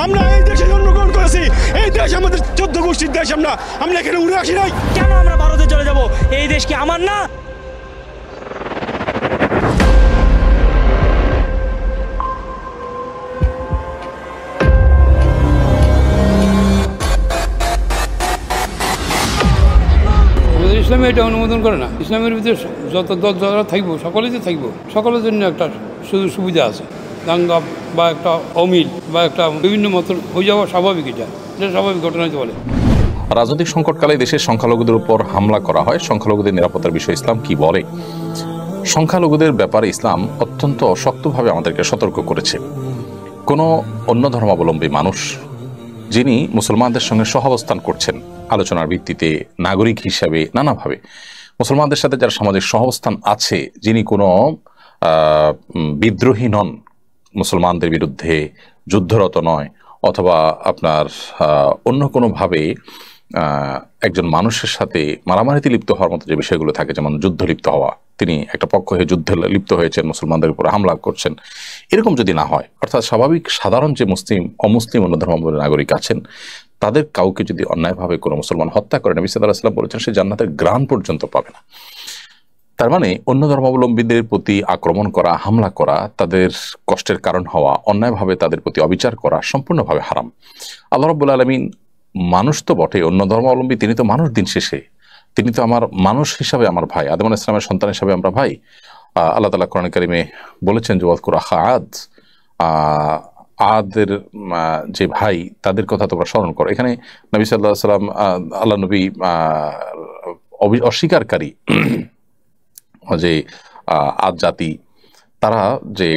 আমরা এই দেশে জন্মগ্রহণ করেছি, এই দেশ আমাদের 14 গোষ্ঠীর দেশ। আমরা এখানে উড়ে আসি নাই। কেন আমরা ভারতে চলে যাব? এই দেশ কি আমার না? ইসলামে এটা অনুমোদন করে না। ইসলামের ভিতরে যত দল যারা থাকবো সকলেই তো থাকবো, সকলের জন্য একটা সুযোগ সুবিধা আছে। দাঙ্গা বা একটা অমিল বা একটা বিভিন্ন মতন হয়ে যাওয়া স্বাভাবিক, এটা স্বাভাবিক ঘটনা হতে বলে। রাজনৈতিক সংকটকালে দেশের সংখ্যালঘুদের উপর হামলা করা হয়, সংখ্যালঘুদের নিরাপত্তার বিষয়ে ইসলাম কি বলে? সংখ্যালঘুদের ব্যাপারে ইসলাম অত্যন্ত শক্তভাবে আমাদেরকে সতর্ক করেছে। কোনো অন্য ধর্মাবলম্বী মানুষ যিনি মুসলমানদের সঙ্গে সহাবস্থান করছেন আলোচনার ভিত্তিতে, নাগরিক হিসাবে নানাভাবে মুসলমানদের সাথে যার সামাজিক সহাবস্থান আছে, যিনি কোনো বিদ্রোহী নন, মুসলমানদের বিরুদ্ধে যুদ্ধরত নয়, অথবা আপনার অন্য কোনোভাবে একজন মানুষের সাথে মারামারিতে লিপ্ত হওয়ার মতো যে বিষয়গুলো থাকে, যেমন যুদ্ধ লিপ্ত হওয়া, তিনি একটা পক্ষ হয়ে যুদ্ধে লিপ্ত হয়েছেন, মুসলমানদের উপর হামলা করছেন, এরকম যদি না হয়, অর্থাৎ স্বাভাবিক সাধারণ যে মুসলিম অমুসলিম অন্য ধর্মাবলম্বী নাগরিক আছেন, তাদের কাউকে যদি অন্যায়ভাবে কোনো মুসলমান হত্যা করে, নবী সাল্লাল্লাহু আলাইহি ওয়াসাল্লাম বলেছেন সে জান্নাতের ঘ্রাণ পর্যন্ত পাবে না। তার মানে অন্য ধর্মাবলম্বীদের প্রতি আক্রমণ করা, হামলা করা, তাদের কষ্টের কারণ হওয়া, অন্যায়ভাবে তাদের প্রতি অবিচার করা সম্পূর্ণভাবে হারাম। আল্লাহ রাব্বুল আলামিন মানুষ তো বটে, অন্য ধর্মাবলম্বী তিনি তো মানুষ, দিন শেষে তিনি তো আমার মানুষ হিসাবে আমার ভাই, আদম আলাইহিস সালামের সন্তান হিসাবে আমরা ভাই। আল্লাহ তাআলা কোরআন কারীমে বলেছেন যে ওয়াজকুর আখা আদ, আদের যে ভাই তাদের কথা তোমরা স্মরণ করো। এখানে নবী সাল্লাল্লাহু আলাইহি ওয়াসাল্লাম, আল্লাহ নবী অস্বীকারী যে আদ জাতি, তারা যে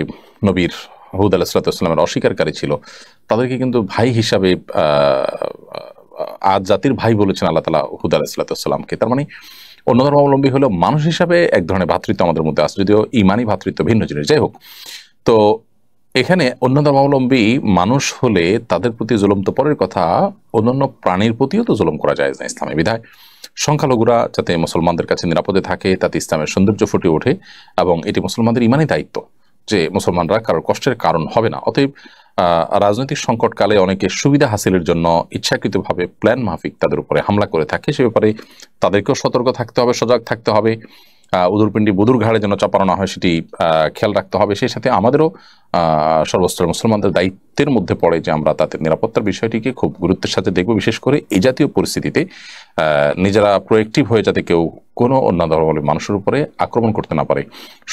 নবীর হুদ আলাইহিস সালামের অস্বীকারী ছিল, তাদেরকে কিন্তু ভাই হিসাবে আদ জাতির ভাই বলেছেন আল্লাহ তাআলা হুদ আলাইহিস সালামকে। তার মানে অন্য ধর্মাবলম্বী হলেও মানুষ হিসাবে এক ধরনের ভ্রাতৃত্ব আমাদের মধ্যে আছে, যদিও ইমানি ভ্রাতৃত্ব ভিন্ন জিনিস। যাই হোক, তো এখানে অন্য ধর্মাবলম্বী মানুষ হলে তাদের প্রতি জুলুম তো পরের কথা, অন্যান্য প্রাণীর প্রতিও তো জুলুম করা যায় না ইসলামে। বিধায় সংখ্যালঘুরা যাতে মুসলমানদের কাছে নিরাপদে থাকে, তাতে ইসলামের সৌন্দর্য ফুটে ওঠে, এবং এটি মুসলমানদের ইমানি দায়িত্ব যে মুসলমানরা কারোর কষ্টের কারণ হবে না। অতএব রাজনৈতিক সংকটকালে অনেকে সুবিধা হাসিলের জন্য ইচ্ছাকৃতভাবে প্ল্যান মাফিক তাদের উপরে হামলা করে থাকে, সে ব্যাপারে তাদেরকেও সতর্ক থাকতে হবে, সজাগ থাকতে হবে। উদুরপিণ্ডি বুদুর ঘাড়ে যেন চাপানো না হয় সেটি খেয়াল রাখতে হবে। সেই সাথে আমাদেরও সর্বস্তরের মুসলমানদের দায়িত্বের মধ্যে পড়ে যে আমরা তাদের নিরাপত্তার বিষয়টিকে খুব গুরুত্বের সাথে দেখব, বিশেষ করে এই জাতীয় পরিস্থিতিতে নিজেরা প্রোয়েক্টিভ হয়ে যাতে কেউ কোনো অন্য ধর্মাবলম্বী মানুষের উপরে আক্রমণ করতে না পারে।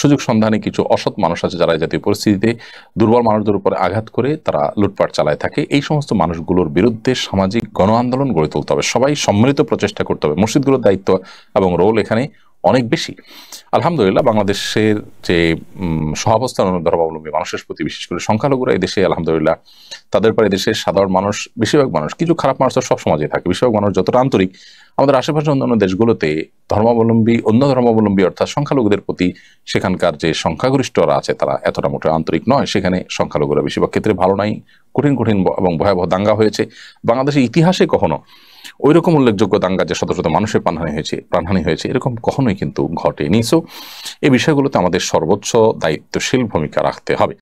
সুযোগ সন্ধানে কিছু অসৎ মানুষ আছে যারা এই জাতীয় পরিস্থিতিতে দুর্বল মানুষদের উপরে আঘাত করে তারা লুটপাট চালায় থাকে। এই সমস্ত মানুষগুলোর বিরুদ্ধে সামাজিক গণ আন্দোলন গড়ে তুলতে হবে, সবাই সম্মিলিত প্রচেষ্টা করতে হবে। মসজিদগুলোর দায়িত্ব এবং রোল এখানে অনেক বেশি। আলহামদুলিল্লাহ, বাংলাদেশের যে সহাবস্থান অন্য ধর্মাবলম্বী মানুষের প্রতি, বিশেষ করে সংখ্যালঘুরা এই দেশে, আলহামদুলিল্লাহ তাদের পরে দেশের সাধারণ মানুষ, বেশিরভাগ মানুষ, কিছু খারাপ মানুষ তো সব সমাজে থাকে, বেশিরভাগ মানুষ যতটা আন্তরিক, আমাদের আশেপাশে অন্যান্য দেশগুলোতে অন্য ধর্মাবলম্বী অর্থাৎ সংখ্যালঘুদের প্রতি সেখানকার যে সংখ্যাগরিষ্ঠরা আছে তারা এতটা মোটে আন্তরিক নয়। সেখানে সংখ্যালঘুরা বেশিরভাগ ক্ষেত্রে ভালো নাই, কঠিন এবং ভয়াবহ দাঙ্গা হয়েছে। বাংলাদেশের ইতিহাসে কখনো ওই রকম উল্লেখযোগ্য দাঙ্গা যে শত শত মানুষের প্রাণহানি হয়েছে এরকম কখনোই কিন্তু ঘটেনি। সো এই বিষয়গুলোতে আমাদের সর্বোচ্চ দায়িত্বশীল ভূমিকা রাখতে হবে।